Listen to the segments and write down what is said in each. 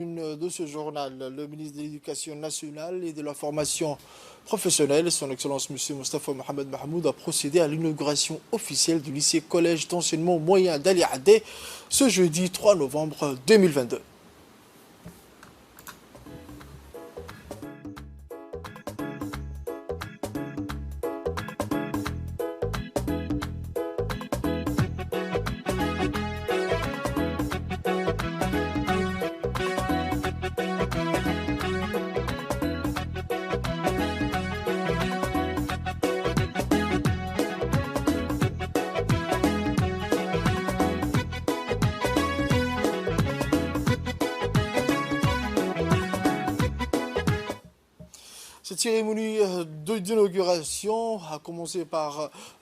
Une de ce journal, le ministre de l'Éducation nationale et de la formation professionnelle, son Excellence M. Mostafa Mohamed Mahmoud, a procédé à l'inauguration officielle du lycée-collège d'enseignement moyen d'Ali Adé ce jeudi 3 novembre 2022. Cette cérémonie d'inauguration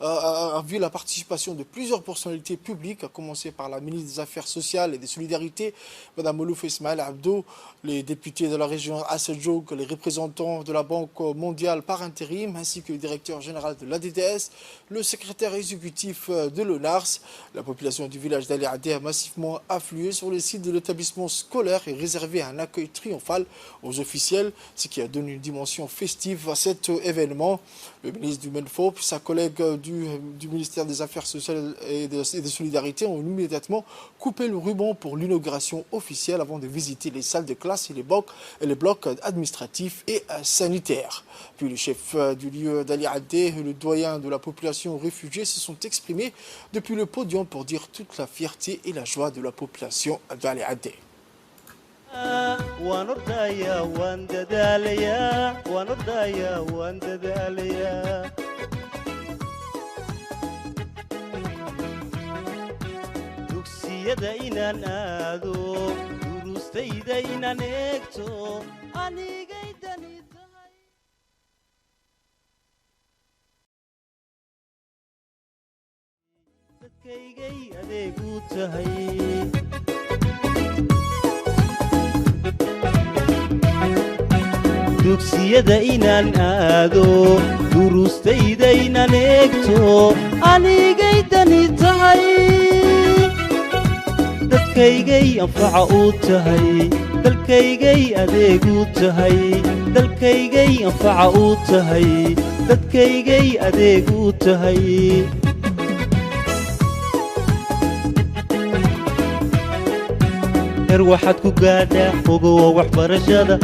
a vu la participation de plusieurs personnalités publiques, à commencer par la ministre des Affaires sociales et des Solidarités, Mme Moulouf Ismaël Abdo, les députés de la région Assadjoug, les représentants de la Banque mondiale par intérim, ainsi que le directeur général de l'ADDS, le secrétaire exécutif de l'ONARS. La population du village d'Ali Adé a massivement afflué sur le site de l'établissement scolaire et réservé un accueil triomphal aux officiels, ce qui a donné une dimension festive à cet événement. Le ministre du MENFOP, sa collègue du ministère des Affaires sociales et des Solidarités ont immédiatement coupé le ruban pour l'inauguration officielle avant de visiter les salles de classe et les blocs administratifs et sanitaires. Puis le chef du lieu d'Ali Adé et le doyen de la population réfugiée se sont exprimés depuis le podium pour dire toute la fierté et la joie de la population d'Ali Adé. dugsiyada inaan aado durustayda inaan eegto anigay dani tahay dadkaygay adeegu tahay dugsiyada inaan aado durustayda inaan eegto anigay dani tahay dadkaygay anfaca u tahay dalkaygay adeegu tahay dalkaygay anfaca u tahay dadkaygay adeegu tahay her waxaad ku gaadhaa ogowa waxbarashada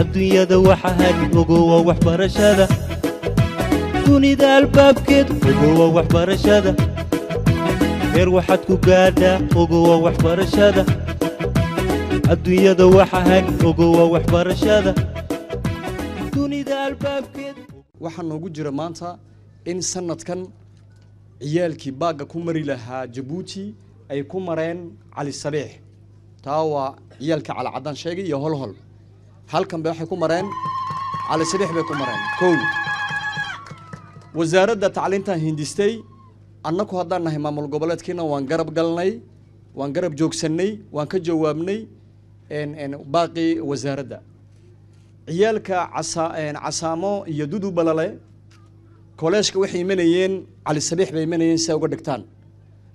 adduunyada waxa hagi ogowa waxbarashada dunida albaabkeed ogowa waxbarashada heer waxaad ku gaadhaa ogowa waxbarashada adduunyada waxa hagi ogowa waxbarashada dunida albaabkeed waxaa noogu jira maanta in sanadkan ciyaalkii baagga ku mari lahaa Jabuuti ay ku mareen Cali Saliix taa waa ciyaalka Cali Cadaan sheegay iyo holhol halkan bay waxay ku mareen Cali Saliix bay ku mareen kow wasaaradda tacliinta hindistay annagu haddaan nahay maamul goboleedkiina waan garab galnay waan garab joogsanay waan ka jawaabnay baaqi wasaaradda ciyaalka casaamo iyo dudu balale koleeshka waxay imanayeen Cali Saliix bay imanayeen si ay uga dhigtaan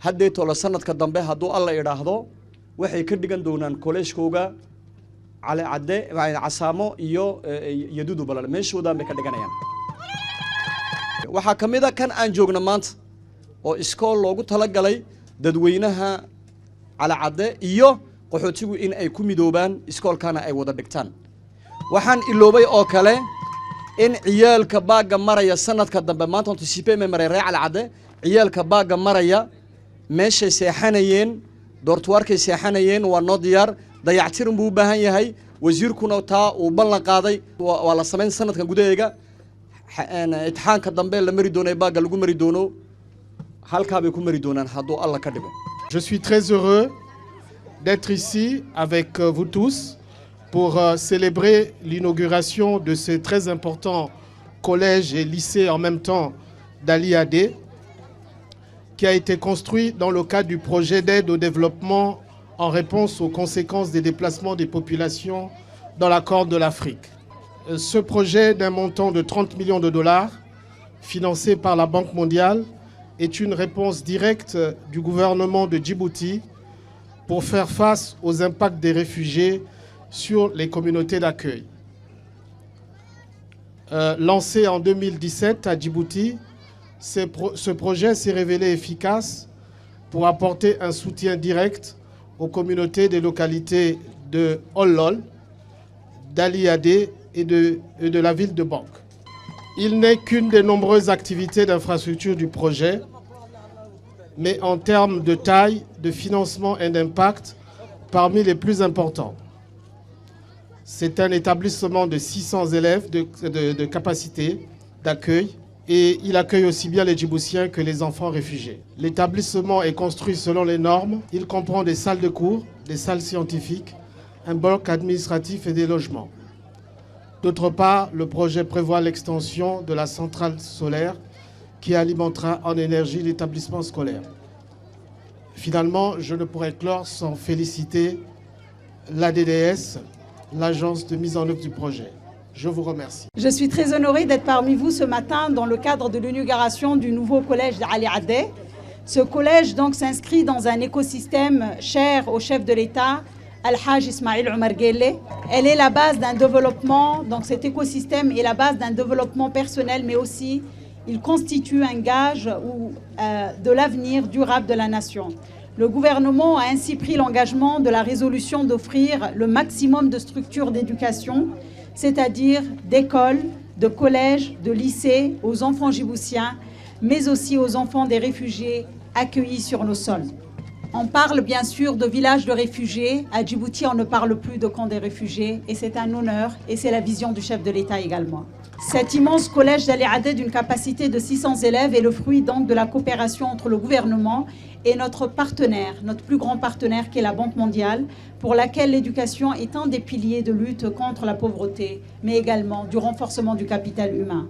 haddii tolo sanadka dambe hadduu alla idhaahdo waxay ka dhigan doonaan koleeshkooga Cali Adé casaamo iyo dudu balale meeshoodan bay ka dhiganayaan waxaa ka mid ah kan aan joogno maanta oo iskool loogu talagalay dadweynaha Cali Adé iyo qaxootigu in ay ku midoobaan iskoolkana ay wada dhigtaan waxaan iloobay oo kale in ciyaalka baagga maraya sanadka dambe maanta anticipate memory Cali Adé ciyaalka baagga maraya meeshay seexanayeen doortuwarkay seexanayeen waa noo diyaar dayactirin buu u baahan yahay wasiirkuna taa uu ballan qaaday waa la sameyn sanadkan gudaheega imtixaanka dambe la mari doono baagga lagu mari doono halkaa bay ku mari doonaan hadduu alla ka dhigo. Je suis très heureux d'être ici avec vous tous pour célébrer l'inauguration de ce très important collège et lycée en même temps d'Ali Adé, qui a été construit dans le cadre du projet d'aide au développement en réponse aux conséquences des déplacements des populations dans la Corne de l'Afrique. Ce projet d'un montant de 30 millions de dollars, financé par la Banque mondiale, est une réponse directe du gouvernement de Djibouti pour faire face aux impacts des réfugiés sur les communautés d'accueil. Lancé en 2017 à Djibouti, ce projet s'est révélé efficace pour apporter un soutien direct aux communautés des localités de Hollol, d'Aliadé et de la ville de Bank. Il n'est qu'une des nombreuses activités d'infrastructure du projet, mais en termes de taille, de financement et d'impact, parmi les plus importants. C'est un établissement de 600 élèves de capacité d'accueil et il accueille aussi bien les Djiboutiens que les enfants réfugiés. L'établissement est construit selon les normes. Il comprend des salles de cours, des salles scientifiques, un bloc administratif et des logements. D'autre part, le projet prévoit l'extension de la centrale solaire qui alimentera en énergie l'établissement scolaire. Finalement, je ne pourrais clore sans féliciter l'ADDS, l'agence de mise en œuvre du projet. Je vous remercie. Je suis très honorée d'être parmi vous ce matin dans le cadre de l'inauguration du nouveau collège d'Ali Adé. Ce collège donc s'inscrit dans un écosystème cher au chef de l'État, Al-Hajj Ismaïl Omar Guelleh. Elle est la base d'un développement, donc cet écosystème est la base d'un développement personnel, mais aussi il constitue un gage de l'avenir durable de la nation. Le gouvernement a ainsi pris l'engagement de la résolution d'offrir le maximum de structures d'éducation, c'est-à-dire d'écoles, de collèges, de lycées aux enfants djiboutiens, mais aussi aux enfants des réfugiés accueillis sur nos sols. On parle bien sûr de villages de réfugiés. À Djibouti, on ne parle plus de camps des réfugiés et c'est un honneur et c'est la vision du chef de l'État également. Cet immense collège d'Ali Adé d'une capacité de 600 élèves est le fruit donc de la coopération entre le gouvernement et notre partenaire, notre plus grand partenaire qui est la Banque mondiale, pour laquelle l'éducation est un des piliers de lutte contre la pauvreté, mais également du renforcement du capital humain.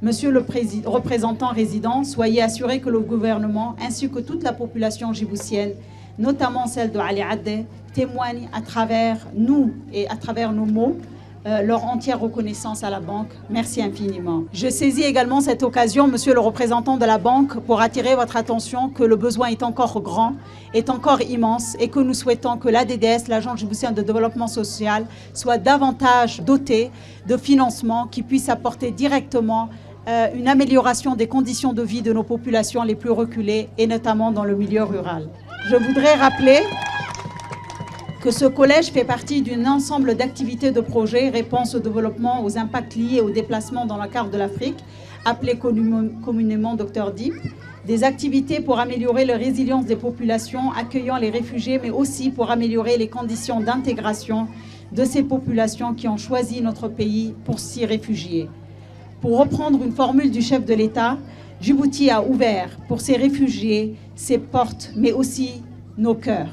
Monsieur le représentant résident, soyez assuré que le gouvernement ainsi que toute la population djiboutienne, notamment celle de Ali Adé, témoigne à travers nous et à travers nos mots leur entière reconnaissance à la banque. Merci infiniment. Je saisis également cette occasion, monsieur le représentant de la banque, pour attirer votre attention que le besoin est encore grand, est encore immense et que nous souhaitons que l'ADDS, l'Agence djiboutienne de développement social, soit davantage dotée de financements qui puissent apporter directement une amélioration des conditions de vie de nos populations les plus reculées et notamment dans le milieu rural. Je voudrais rappeler que ce collège fait partie d'un ensemble d'activités de projets réponse au développement, aux impacts liés au déplacement dans la carte de l'Afrique, appelé communément Dr Deep, des activités pour améliorer la résilience des populations accueillant les réfugiés, mais aussi pour améliorer les conditions d'intégration de ces populations qui ont choisi notre pays pour s'y réfugier. Pour reprendre une formule du chef de l'État, Djibouti a ouvert pour ces réfugiés ses portes, mais aussi nos cœurs.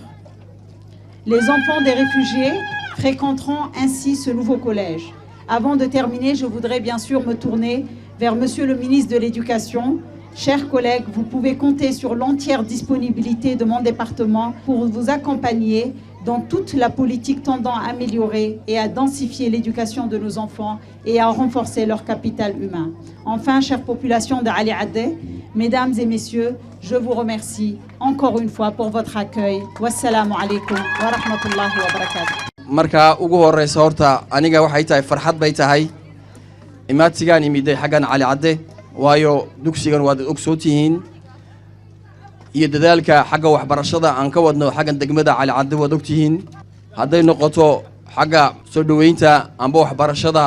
Les enfants des réfugiés fréquenteront ainsi ce nouveau collège. Avant de terminer, je voudrais bien sûr me tourner vers Monsieur le ministre de l'Éducation. Chers collègues, vous pouvez compter sur l'entière disponibilité de mon département pour vous accompagner dans toute la politique tendant à améliorer et à densifier l'éducation de nos enfants et à renforcer leur capital humain. Enfin, chère population d'Ali Adé, mesdames et messieurs, je vous remercie encore une fois pour votre accueil. Wassalamu alaikum wa rahmatullahi wa barakatuh. marka ugu horeysa horta aniga waxay tahay farxad bay tahay imaadsigaan imiday xaggan Cali Cadde waayo dugsigan waad ogsoontihiin iyo dadaalka xagga waxbarashada aan ka wadno xaggan degmada Cali Cadde waad ogtihiin hadday noqoto xagga soo dhaweynta amba waxbarashada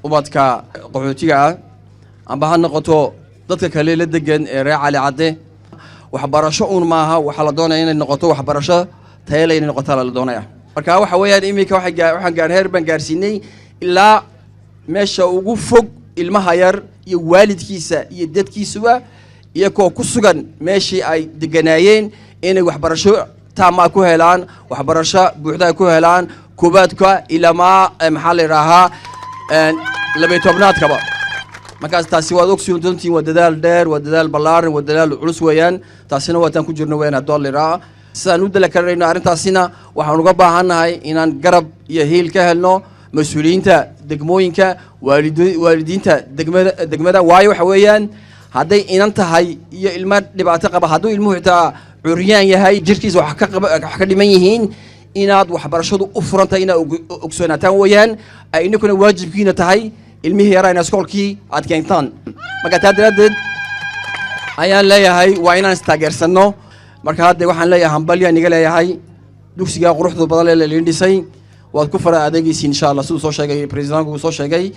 ubadka qaxootiga ah amba ha noqoto dadka kale la degan ee reer Cali Cadde waxbarasho uun maaha waxa la doonayaa inay noqoto waxbarasho tayo leh inay noqoto la doonayaa marka waxa weeyaan imika waxaan gaar baan gaarsiinay ilaa meesha ugu fog ilmaha yar iyo waalidkiisa iyo dadkiisuba iyagoo ku sugan meeshii ay deganaayeen inay waxbarasho taama ku helaan waxbarasho buuxda ku helaan koobaadka ilaa maxaa la yiraahdaa 12aadkaba markaas taasi waad ogsoon doontiin waa dadaal dheer waa dadaal ballaaran waa dadaal culus weeyaan taasina waa tan ku jirno weeyaan $1 sidaan u dala karayno arrintaasina waxaan uga baahanahay inaan garab iyo heel ka helno mas'uuliyiinta degmooyinka waalidiinta degmada waayo waxa weeyaan hadday inan tahay iyo ilmo dhibaato qaba hadduu ilmuhu xitaa curyaan yahay jirkiisa wax ka dhiman yihiin inaad waxbarashadu u furantay inaad ogsoonataan weeyaan ay inkuna waajibkiina tahay ilmihii yaraa in iskoolkii aad keentaan marka taa daraaddeed ayaan leeyahay waa inaan istaageersanno marka hadda waxaan leeyahay hambalyo aniga leeyahay dugsiga quruxda badan ee la dhisay waad ku fara adeegaysiin insha Allah sidoo soo sheegay presidentku soo sheegay